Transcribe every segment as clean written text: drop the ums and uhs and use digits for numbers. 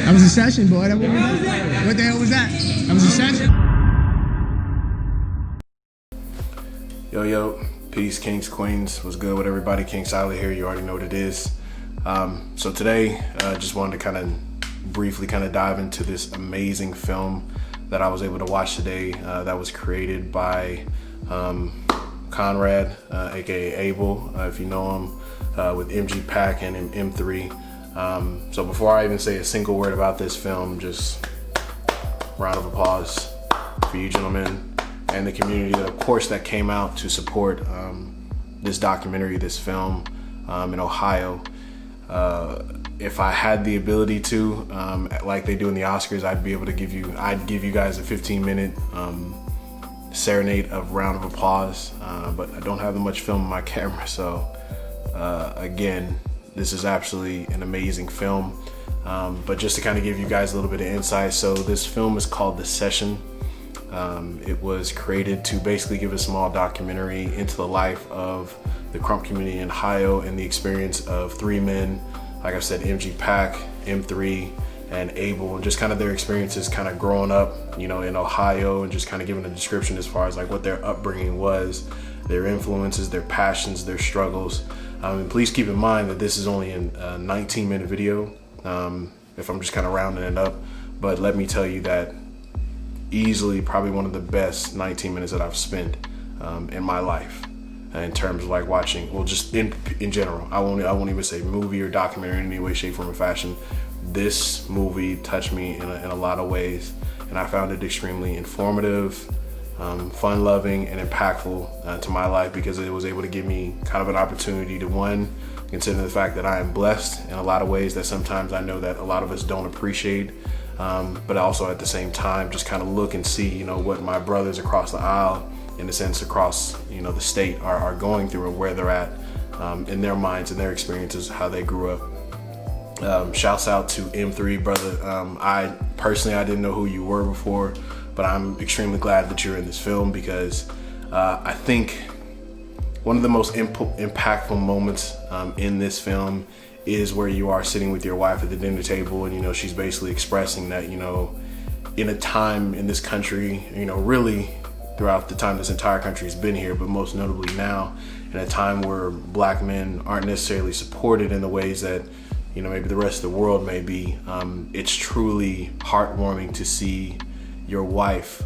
That was a session, boy. What the hell was that? That was a session. Yo, peace, kings, queens. What's good with everybody? King Silent here. You already know what it is. So today, just wanted to kind of briefly dive into this amazing film that I was able to watch today. That was created by Conrad, aka Abel, if you know him, with MG Pack and M3. So before I even say a single word about this film, just round of applause for you gentlemen and the community, of course, that came out to support this documentary, this film in Ohio. If I had the ability to, like they do in the Oscars, I'd give you guys a 15-minute serenade of round of applause, but I don't have that much film on my camera, so again, this is absolutely an amazing film. But just to kind of give you guys a little bit of insight, so this film is called The Session. It was created to basically give a small documentary into the life of the Crump community in Ohio and the experience of three men, like I said, MG Pack, M3, and Abel, and just kind of their experiences kind of growing up, in Ohio, and just kind of giving a description as far as like what their upbringing was, their influences, their passions, their struggles. And please keep in mind that this is only a 19-minute video, if I'm just kind of rounding it up, but let me tell you that easily probably one of the best 19 minutes that I've spent in my life in terms of like watching, well, just in general. I won't even say movie or documentary in any way, shape, form, or fashion. This movie touched me in a lot of ways, and I found it extremely informative, fun-loving, and impactful to my life, because it was able to give me kind of an opportunity to, one, consider the fact that I am blessed in a lot of ways that sometimes I know that a lot of us don't appreciate, but also at the same time just kind of look and see, what my brothers across the aisle, in a sense across, the state are going through, and where they're at in their minds and their experiences, how they grew up. Shouts out to M3, brother. I didn't know who you were before, but I'm extremely glad that you're in this film, because I think one of the most impactful moments in this film is where you are sitting with your wife at the dinner table, and she's basically expressing that, in a time in this country, really throughout the time this entire country's been here, but most notably now, in a time where black men aren't necessarily supported in the ways that maybe the rest of the world may be, it's truly heartwarming to see your wife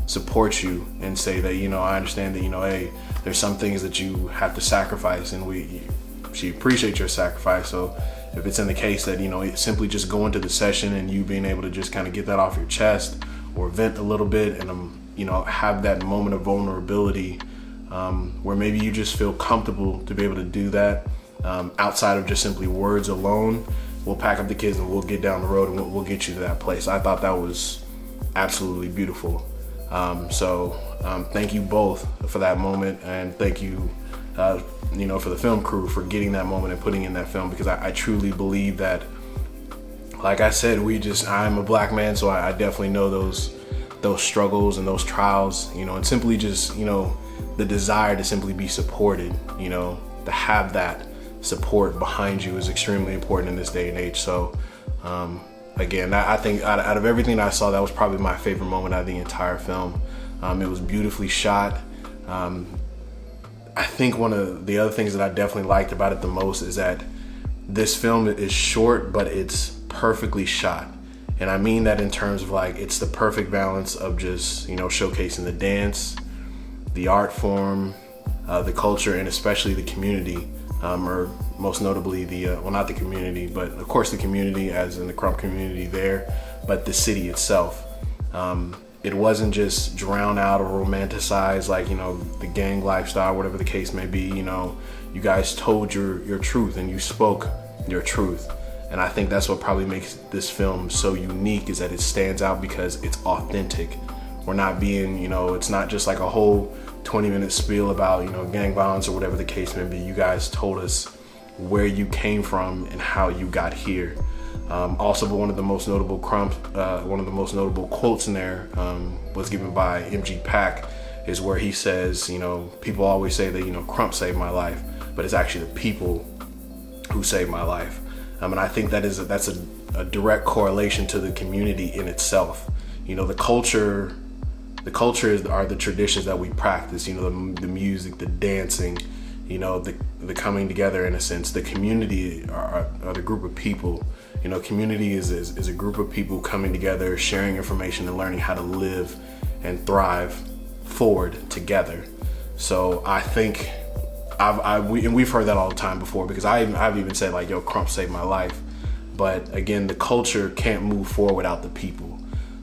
support you and say that, I understand that, hey, there's some things that you have to sacrifice, and she appreciates your sacrifice. So if it's in the case that, simply just going to the session and you being able to just kind of get that off your chest or vent a little bit and, have that moment of vulnerability where maybe you just feel comfortable to be able to do that outside of just simply words alone, we'll pack up the kids and we'll get down the road and we'll get you to that place. I thought that was absolutely beautiful. So thank you both for that moment, and thank you for the film crew for getting that moment and putting in that film, because I truly believe that, like I said, I'm a black man, so I definitely know those struggles and those trials, and simply just, the desire to simply be supported, to have that support behind you is extremely important in this day and age. So again, I think out of everything I saw, that was probably my favorite moment out of the entire film. It was beautifully shot. I think one of the other things that I definitely liked about it the most is that this film is short, but it's perfectly shot. And I mean that in terms of like, it's the perfect balance of just, showcasing the dance, the art form, the culture, and especially the community, or most notably not the community, but of course the community as in the Crump community there, but the city itself. It wasn't just drowned out or romanticized like, the gang lifestyle, whatever the case may be. You guys told your truth and you spoke your truth. And I think that's what probably makes this film so unique, is that it stands out because it's authentic. We're not being, it's not just like a whole 20-minute spiel about, gang violence or whatever the case may be. You guys told us where you came from and how you got here. Also, but one of the most notable quotes in there was given by MG Pack, is where he says, people always say that, Crump saved my life, but it's actually the people who saved my life. And I think that's a a direct correlation to the community in itself. You know, the culture are the traditions that we practice. You know, the music, the dancing, you know, the coming together in a sense. The community are the group of people. You know, community is a group of people coming together, sharing information and learning how to live and thrive forward together. So I think we've heard that all the time before, because I've even said like, yo, Crump saved my life. But again, the culture can't move forward without the people.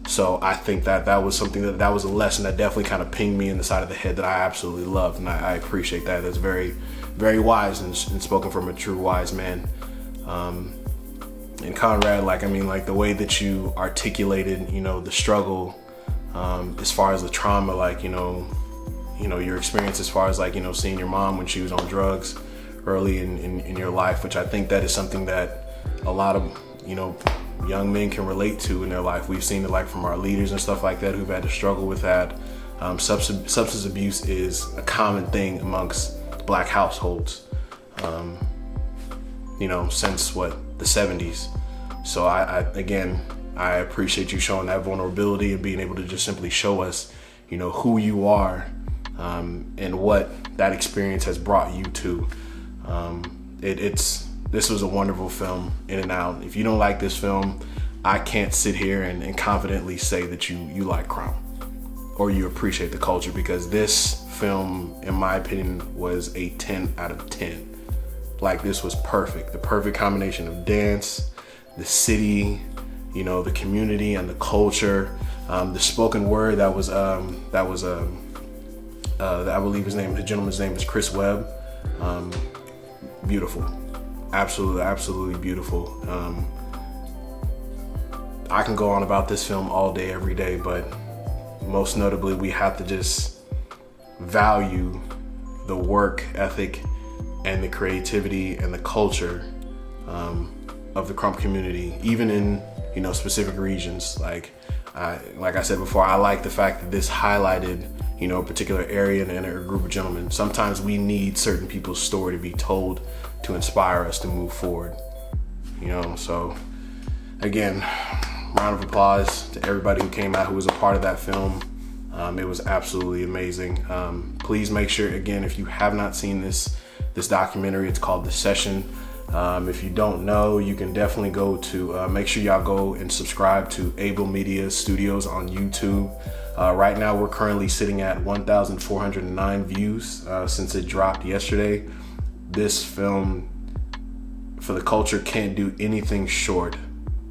So I think that was something that was a lesson that definitely kind of pinged me in the side of the head that I absolutely loved, and I appreciate that. That's very, very wise and spoken from a true wise man. And Conrad, like, I mean, like the way that you articulated, you know, the struggle, as far as the trauma, like, you know, your experience as far as like, you know, seeing your mom when she was on drugs early in your life, which I think that is something that a lot of, you know, young men can relate to in their life. We've seen it like from our leaders and stuff like that who've had to struggle with that. Substance abuse is a common thing amongst Black households, you know, since the 70s. So I appreciate you showing that vulnerability and being able to just simply show us, you know, who you are, and what that experience has brought you to. This was a wonderful film, in and out. If you don't like this film, I can't sit here and confidently say that you like crime or you appreciate the culture, because this film, in my opinion, was a 10 out of 10. Like, this was perfect. The perfect combination of dance, the city, you know, the community and the culture, the spoken word I believe the gentleman's name is Chris Webb. Beautiful. Absolutely beautiful. I can go on about this film all day, every day, but most notably, we have to just value the work ethic and the creativity and the culture of the Crump community, even in, you know, specific regions. Like I said before, I like the fact that this highlighted, you know, a particular area and a group of gentlemen. Sometimes we need certain people's story to be told to inspire us to move forward, you know. So again, round of applause to everybody who came out, who was a part of that film. It was absolutely amazing. Please make sure, again, if you have not seen this documentary, it's called The Session. If you don't know, you can definitely go to, make sure y'all go and subscribe to Abel Media Studios on YouTube. Right now, we're currently sitting at 1,409 views since it dropped yesterday. This film, for the culture, can't do anything short,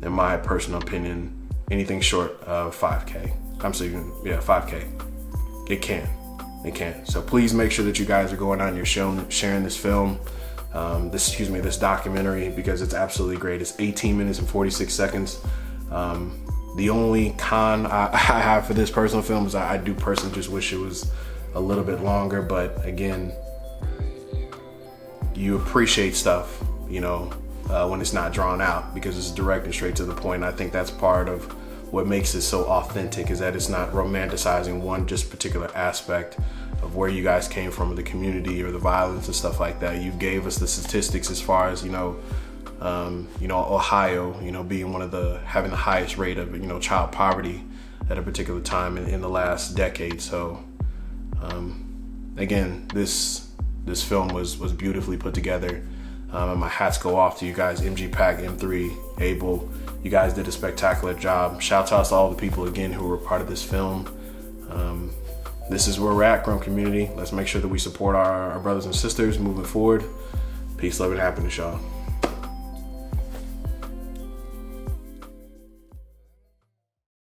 in my personal opinion, anything short of 5K. I'm saying, yeah, 5K. It can. So please make sure that you guys are going on your show, sharing this film, this documentary, because it's absolutely great. It's 18 minutes and 46 seconds. The only con I have for this personal film is I do personally just wish it was a little bit longer, but again, you appreciate stuff, you know, when it's not drawn out, because it's direct and straight to the point. I think that's part of what makes it so authentic, is that it's not romanticizing one just particular aspect of where you guys came from, the community or the violence and stuff like that. You gave us the statistics as far as, you know, Ohio, you know, being having the highest rate of, you know, child poverty at a particular time in the last decade. So again, this film was beautifully put together, and my hats go off to you guys, MG Pack, M3, Abel. You guys did a spectacular job. Shout out to all the people again who were part of this film. This is where we're at, Crump community. Let's make sure that we support our brothers and sisters moving forward. Peace, love, and happiness, y'all.